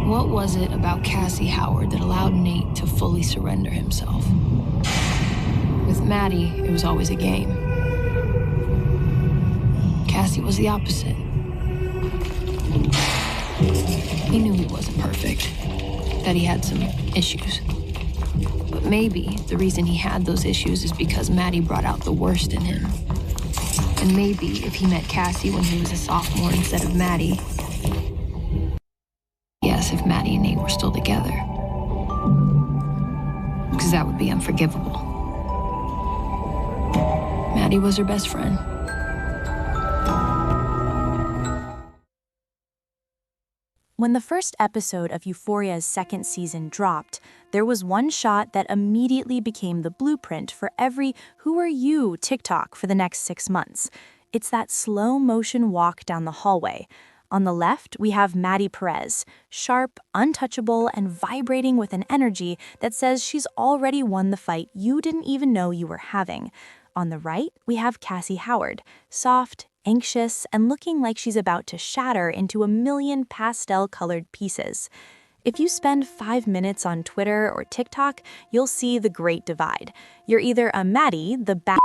What was it about Cassie Howard that allowed Nate to fully surrender himself? With Maddy, it was always a game. Cassie was the opposite. He knew he wasn't perfect, that he had some issues. But maybe the reason he had those issues is because Maddy brought out the worst in him. And maybe if he met Cassie when he was a sophomore instead of Maddy, yes, if Maddy and Nate were still together, because that would be unforgivable. Maddy was her best friend. When the first episode of Euphoria's second season dropped, there was one shot that immediately became the blueprint for every "Who are you?" TikTok for the next 6 months. It's that slow-motion walk down the hallway. On the left, we have Maddy Perez, sharp, untouchable, and vibrating with an energy that says she's already won the fight you didn't even know you were having. On the right, we have Cassie Howard, soft, anxious, and looking like she's about to shatter into a million pastel-colored pieces. If you spend 5 minutes on Twitter or TikTok, you'll see the great divide. You're either a Maddy, the bad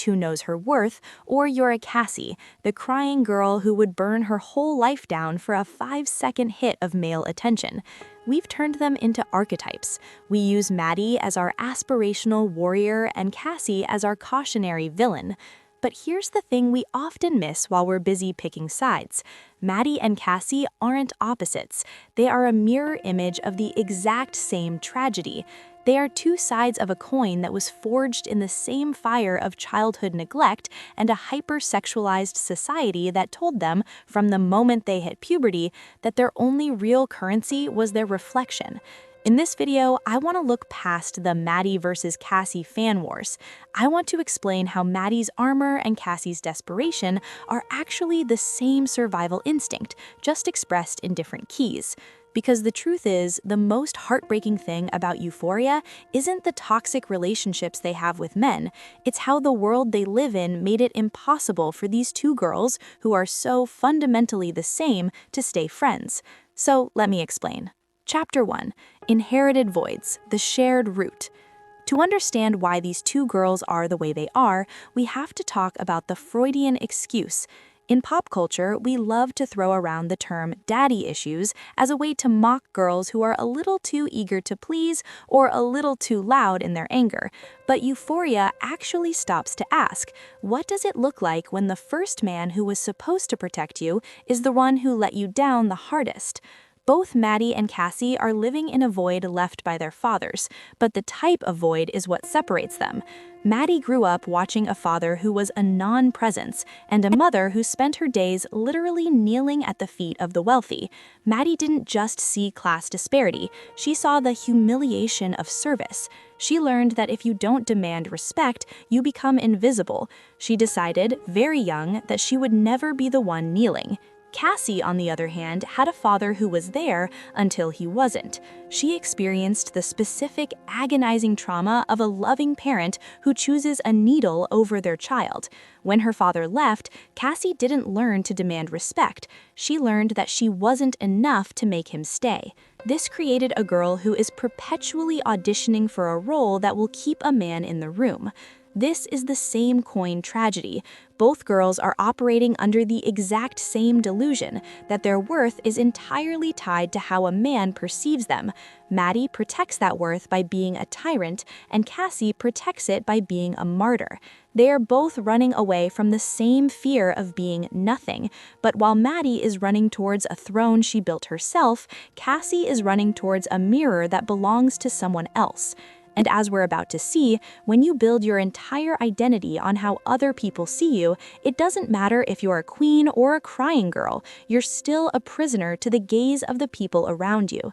who knows her worth, or you're a Cassie, the crying girl who would burn her whole life down for a 5-second hit of male attention. We've turned them into archetypes. We use Maddy as our aspirational warrior and Cassie as our cautionary villain. But here's the thing we often miss while we're busy picking sides. Maddy and Cassie aren't opposites. They are a mirror image of the exact same tragedy. They are two sides of a coin that was forged in the same fire of childhood neglect and a hyper-sexualized society that told them, from the moment they hit puberty, that their only real currency was their reflection. In this video, I want to look past the Maddy versus Cassie fan wars. I want to explain how Maddy's armor and Cassie's desperation are actually the same survival instinct, just expressed in different keys. Because the truth is, the most heartbreaking thing about Euphoria isn't the toxic relationships they have with men, it's how the world they live in made it impossible for these two girls, who are so fundamentally the same, to stay friends. So let me explain. Chapter 1. Inherited Voids, the Shared Root. To understand why these two girls are the way they are, we have to talk about the Freudian excuse. In pop culture, we love to throw around the term daddy issues as a way to mock girls who are a little too eager to please or a little too loud in their anger. But Euphoria actually stops to ask, what does it look like when the first man who was supposed to protect you is the one who let you down the hardest? Both Maddy and Cassie are living in a void left by their fathers, but the type of void is what separates them. Maddy grew up watching a father who was a non-presence and a mother who spent her days literally kneeling at the feet of the wealthy. Maddy didn't just see class disparity, she saw the humiliation of service. She learned that if you don't demand respect, you become invisible. She decided, very young, that she would never be the one kneeling. Cassie, on the other hand, had a father who was there until he wasn't. She experienced the specific, agonizing trauma of a loving parent who chooses a needle over their child. When her father left, Cassie didn't learn to demand respect. She learned that she wasn't enough to make him stay. This created a girl who is perpetually auditioning for a role that will keep a man in the room. This is the same coin tragedy. Both girls are operating under the exact same delusion, that their worth is entirely tied to how a man perceives them. Maddy protects that worth by being a tyrant, and Cassie protects it by being a martyr. They are both running away from the same fear of being nothing, but while Maddy is running towards a throne she built herself, Cassie is running towards a mirror that belongs to someone else. And as we're about to see, when you build your entire identity on how other people see you, it doesn't matter if you're a queen or a crying girl, you're still a prisoner to the gaze of the people around you.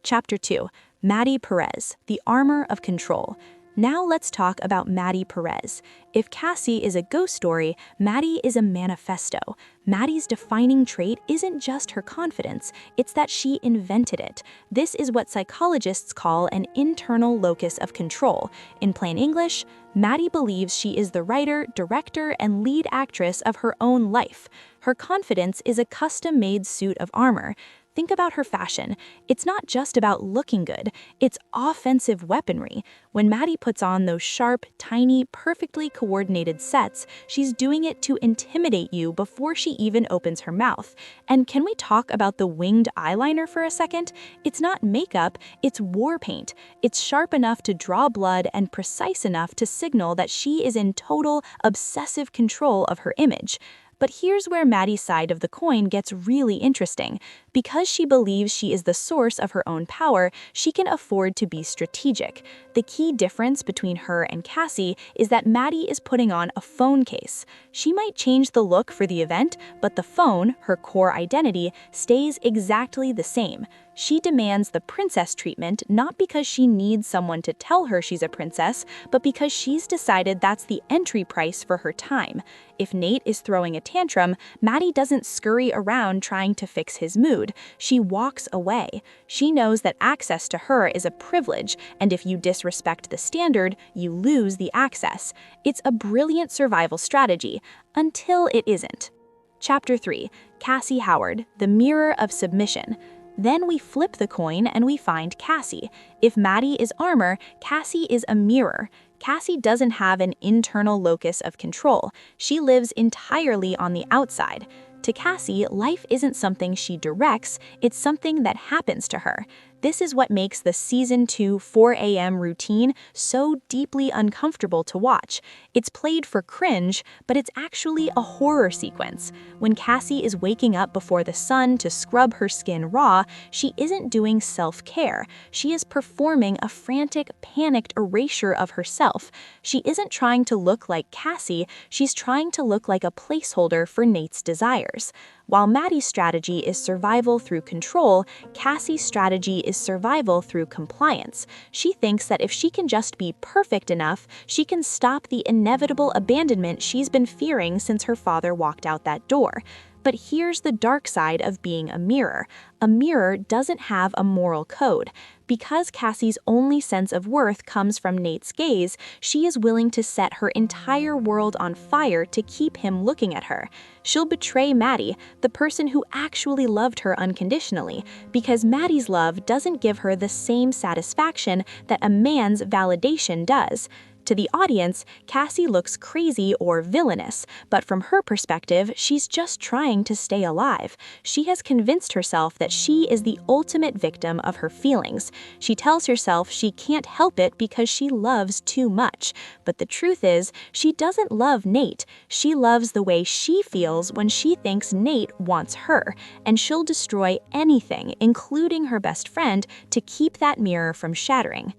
Chapter 2. Maddy Perez, the Armor of Control. Now let's talk about Maddy Perez. If Cassie is a ghost story, Maddy is a manifesto. Maddy's defining trait isn't just her confidence, it's that she invented it. This is what psychologists call an internal locus of control. In plain English, Maddy believes she is the writer, director, and lead actress of her own life. Her confidence is a custom-made suit of armor. think about her fashion. It's not just about looking good, it's offensive weaponry. When Maddy puts on those sharp, tiny, perfectly coordinated sets, she's doing it to intimidate you before she even opens her mouth. And can we talk about the winged eyeliner for a second? It's not makeup, it's war paint. It's sharp enough to draw blood and precise enough to signal that she is in total, obsessive control of her image. But here's where Maddy's side of the coin gets really interesting. Because she believes she is the source of her own power, she can afford to be strategic. The key difference between her and Cassie is that Maddy is putting on a phone case. She might change the look for the event, but the phone, her core identity, stays exactly the same. She demands the princess treatment not because she needs someone to tell her she's a princess, but because she's decided that's the entry price for her time. If Nate is throwing a tantrum, Maddy doesn't scurry around trying to fix his mood. She walks away. She knows that access to her is a privilege, and if you disrespect the standard, you lose the access. It's a brilliant survival strategy, until it isn't. Chapter 3. Cassie Howard, the Mirror of Submission. Then we flip the coin and we find Cassie. If Maddy is armor, Cassie is a mirror. Cassie doesn't have an internal locus of control. She lives entirely on the outside. To Cassie, life isn't something she directs, it's something that happens to her. This is what makes the Season 2 4 a.m. routine so deeply uncomfortable to watch. It's played for cringe, but it's actually a horror sequence. When Cassie is waking up before the sun to scrub her skin raw, she isn't doing self-care. She is performing a frantic, panicked erasure of herself. She isn't trying to look like Cassie, she's trying to look like a placeholder for Nate's desires. While Maddy's strategy is survival through control, Cassie's strategy is survival through compliance. She thinks that if she can just be perfect enough, she can stop the inevitable abandonment she's been fearing since her father walked out that door. But here's the dark side of being a mirror. A mirror doesn't have a moral code. Because Cassie's only sense of worth comes from Nate's gaze, she is willing to set her entire world on fire to keep him looking at her. She'll betray Maddy, the person who actually loved her unconditionally, because Maddy's love doesn't give her the same satisfaction that a man's validation does. To the audience, Cassie looks crazy or villainous, but from her perspective, she's just trying to stay alive. She has convinced herself that she is the ultimate victim of her feelings. She tells herself she can't help it because she loves too much. But the truth is, she doesn't love Nate. She loves the way she feels when she thinks Nate wants her, and she'll destroy anything, including her best friend, to keep that mirror from shattering.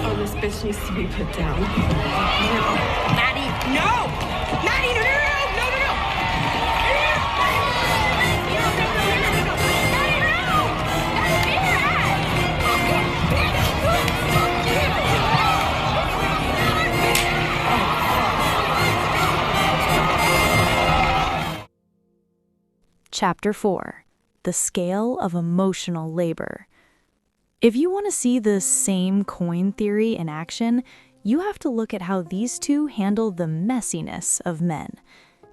Oh, this bitch needs to be put down. Maddy, no! Maddy, no, no, no, no, no, no! Chapter 4. The Scale of Emotional Labor. If you want to see the same coin theory in action, you have to look at how these two handle the messiness of men.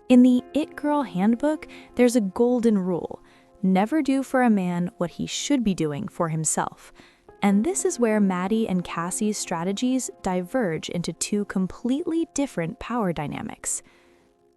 In the It Girl Handbook, there's a golden rule: never do for a man what he should be doing for himself. And this is where Maddy and Cassie's strategies diverge into two completely different power dynamics.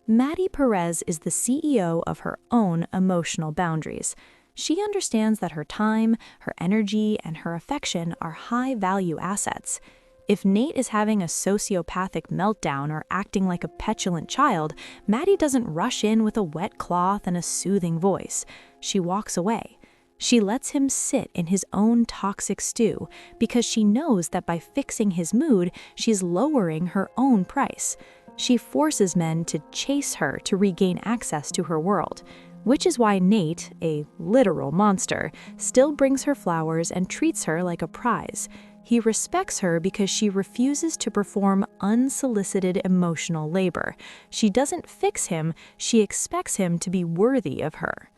Maddy Perez is the CEO of her own emotional boundaries. She understands that her time, her energy, and her affection are high-value assets. If Nate is having a sociopathic meltdown or acting like a petulant child, Maddy doesn't rush in with a wet cloth and a soothing voice. She walks away. She lets him sit in his own toxic stew because she knows that by fixing his mood, she's lowering her own price. She forces men to chase her to regain access to her world, which is why Nate, a literal monster, still brings her flowers and treats her like a prize. He respects her because she refuses to perform unsolicited emotional labor. She doesn't fix him, she expects him to be worthy of her.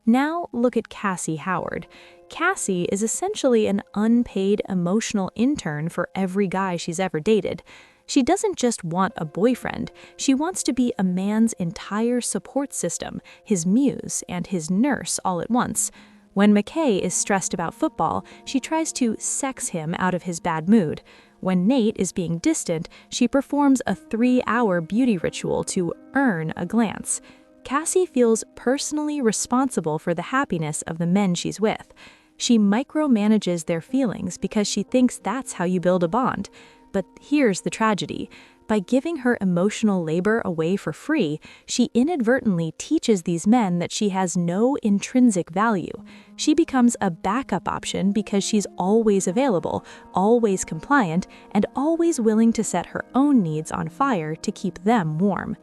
Now look at Cassie Howard. Cassie is essentially an unpaid emotional intern for every guy she's ever dated. She doesn't just want a boyfriend, she wants to be a man's entire support system, his muse and his nurse all at once. When McKay is stressed about football, she tries to sex him out of his bad mood. When Nate is being distant, she performs a 3-hour beauty ritual to earn a glance. Cassie feels personally responsible for the happiness of the men she's with. She micromanages their feelings because she thinks that's how you build a bond. But here's the tragedy. By giving her emotional labor away for free, she inadvertently teaches these men that she has no intrinsic value. She becomes a backup option because she's always available, always compliant, and always willing to set her own needs on fire to keep them warm.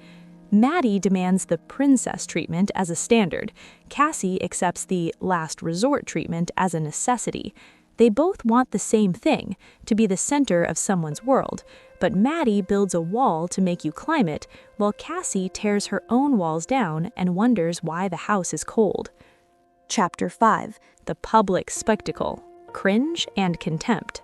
Maddy demands the princess treatment as a standard. Cassie accepts the last resort treatment as a necessity. They both want the same thing, to be the center of someone's world, but Maddy builds a wall to make you climb it, while Cassie tears her own walls down and wonders why the house is cold. Chapter 5: The Public Spectacle, Cringe and Contempt.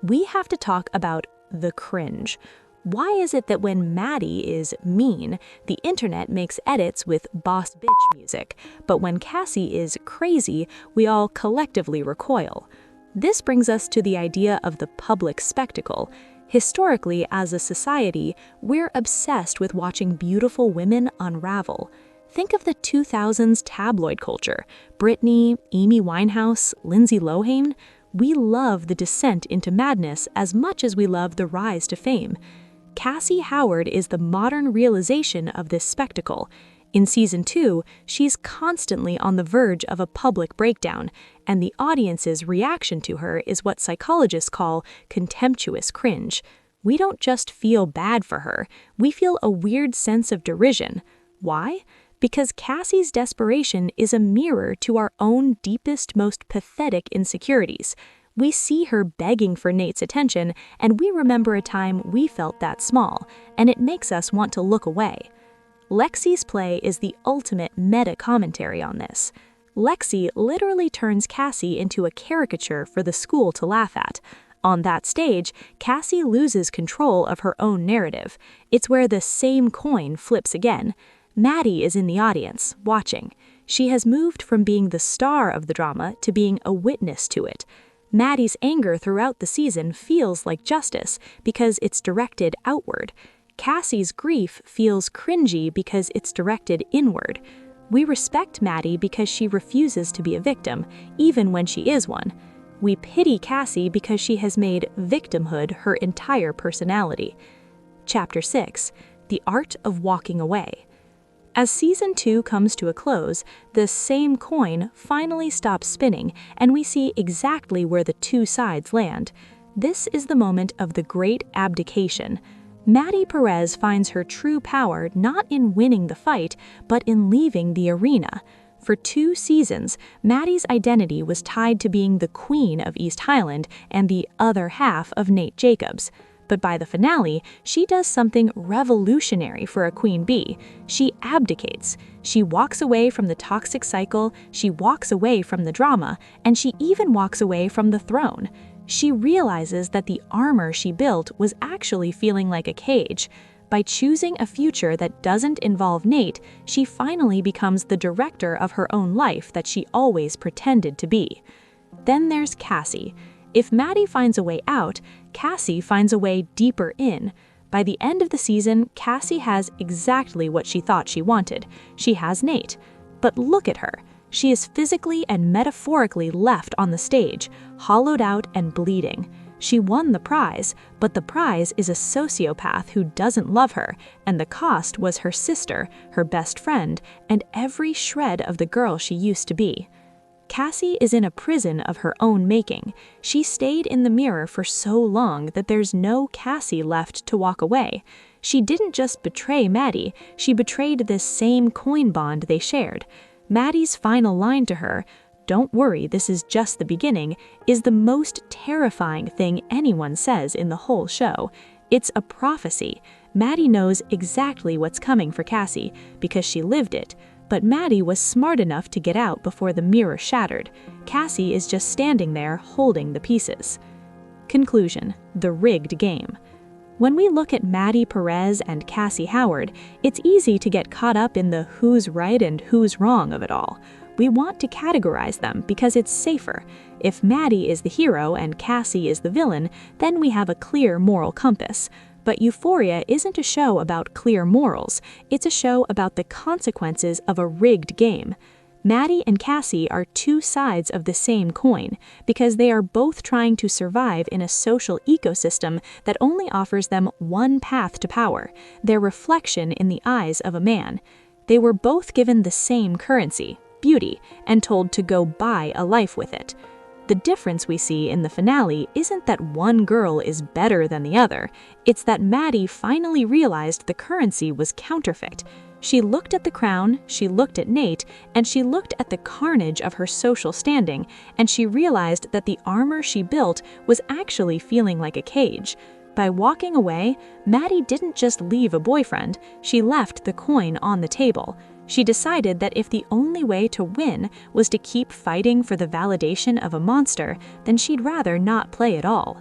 We have to talk about the cringe. Why is it that when Maddy is mean, the internet makes edits with boss bitch music, but when Cassie is crazy, we all collectively recoil? This brings us to the idea of the public spectacle. Historically, as a society, we're obsessed with watching beautiful women unravel. Think of the 2000s tabloid culture. Britney, Amy Winehouse, Lindsay Lohan. We love the descent into madness as much as we love the rise to fame. Cassie Howard is the modern realization of this spectacle. In Season 2, she's constantly on the verge of a public breakdown, and the audience's reaction to her is what psychologists call contemptuous cringe. We don't just feel bad for her, we feel a weird sense of derision. Why? Because Cassie's desperation is a mirror to our own deepest, most pathetic insecurities. We see her begging for Nate's attention, and we remember a time we felt that small, and it makes us want to look away. Lexi's play is the ultimate meta-commentary on this. Lexi literally turns Cassie into a caricature for the school to laugh at. On that stage, Cassie loses control of her own narrative. It's where the same coin flips again. Maddy is in the audience, watching. She has moved from being the star of the drama to being a witness to it. Maddy's anger throughout the season feels like justice because it's directed outward. Cassie's grief feels cringy because it's directed inward. We respect Maddy because she refuses to be a victim, even when she is one. We pity Cassie because she has made victimhood her entire personality. Chapter 6: The Art of Walking Away. As Season 2 comes to a close, the same coin finally stops spinning, and we see exactly where the two sides land. This is the moment of the great abdication. Maddy Perez finds her true power not in winning the fight, but in leaving the arena. For 2 seasons, Maddy's identity was tied to being the queen of East Highland and the other half of Nate Jacobs. But by the finale, she does something revolutionary for a queen bee. She abdicates. She walks away from the toxic cycle, she walks away from the drama, and she even walks away from the throne. She realizes that the armor she built was actually feeling like a cage. By choosing a future that doesn't involve Nate, she finally becomes the director of her own life that she always pretended to be. Then there's Cassie. If Maddy finds a way out, Cassie finds a way deeper in. By the end of the season, Cassie has exactly what she thought she wanted. She has Nate. But look at her. She is physically and metaphorically left on the stage, hollowed out and bleeding. She won the prize, but the prize is a sociopath who doesn't love her, and the cost was her sister, her best friend, and every shred of the girl she used to be. Cassie is in a prison of her own making. She stayed in the mirror for so long that there's no Cassie left to walk away. She didn't just betray Maddy, she betrayed this same coin bond they shared. Maddy's final line to her, "Don't worry, this is just the beginning," is the most terrifying thing anyone says in the whole show. It's a prophecy. Maddy knows exactly what's coming for Cassie because she lived it. But Maddy was smart enough to get out before the mirror shattered. Cassie is just standing there holding the pieces. Conclusion: the rigged game. When we look at Maddy Perez and Cassie Howard, it's easy to get caught up in the who's right and who's wrong of it all. We want to categorize them because it's safer. If Maddy is the hero and Cassie is the villain, then we have a clear moral compass. But Euphoria isn't a show about clear morals, it's a show about the consequences of a rigged game. Maddy and Cassie are two sides of the same coin because they are both trying to survive in a social ecosystem that only offers them one path to power, their reflection in the eyes of a man. They were both given the same currency, beauty, and told to go buy a life with it. The difference we see in the finale isn't that one girl is better than the other, it's that Maddy finally realized the currency was counterfeit. She looked at the crown, she looked at Nate, and she looked at the carnage of her social standing, and she realized that the armor she built was actually feeling like a cage. By walking away, Maddy didn't just leave a boyfriend, she left the coin on the table. She decided that if the only way to win was to keep fighting for the validation of a monster, then she'd rather not play at all.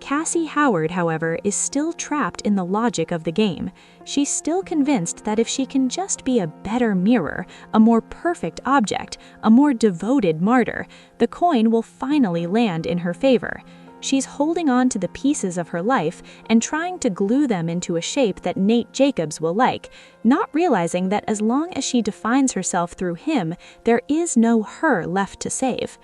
Cassie Howard, however, is still trapped in the logic of the game. She's still convinced that if she can just be a better mirror, a more perfect object, a more devoted martyr, the coin will finally land in her favor. She's holding on to the pieces of her life and trying to glue them into a shape that Nate Jacobs will like, not realizing that as long as she defines herself through him, there is no her left to save.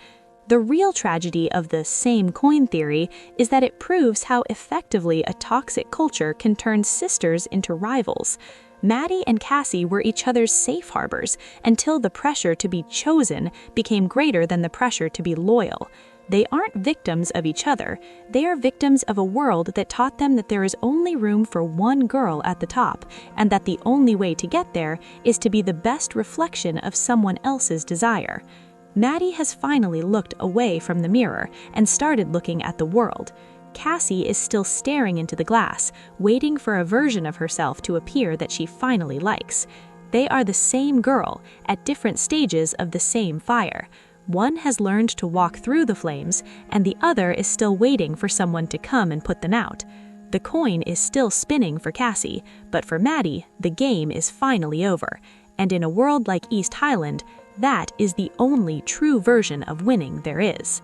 The real tragedy of the same coin theory is that it proves how effectively a toxic culture can turn sisters into rivals. Maddy and Cassie were each other's safe harbors until the pressure to be chosen became greater than the pressure to be loyal. They aren't victims of each other, they are victims of a world that taught them that there is only room for one girl at the top, and that the only way to get there is to be the best reflection of someone else's desire. Maddy has finally looked away from the mirror and started looking at the world. Cassie is still staring into the glass, waiting for a version of herself to appear that she finally likes. They are the same girl, at different stages of the same fire. One has learned to walk through the flames, and the other is still waiting for someone to come and put them out. The coin is still spinning for Cassie, but for Maddy, the game is finally over. And in a world like East Highland, that is the only true version of winning there is.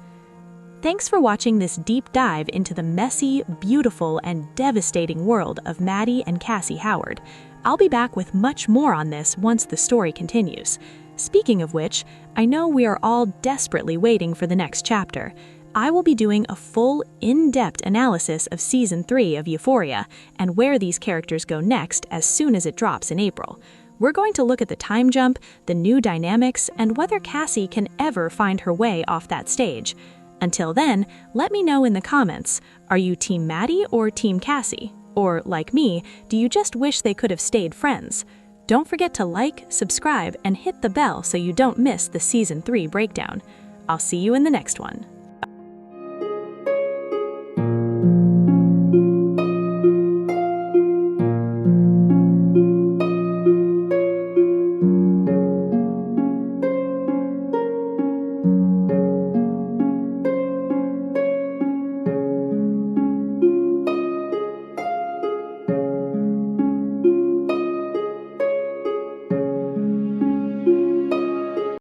Thanks for watching this deep dive into the messy, beautiful, and devastating world of Maddy and Cassie Howard. I'll be back with much more on this once the story continues. Speaking of which, I know we are all desperately waiting for the next chapter. I will be doing a full, in-depth analysis of Season 3 of Euphoria and where these characters go next as soon as it drops in April. We're going to look at the time jump, the new dynamics, and whether Cassie can ever find her way off that stage. Until then, let me know in the comments, are you Team Maddy or Team Cassie? Or, like me, do you just wish they could have stayed friends? Don't forget to like, subscribe, and hit the bell so you don't miss the Season 3 breakdown. I'll see you in the next one.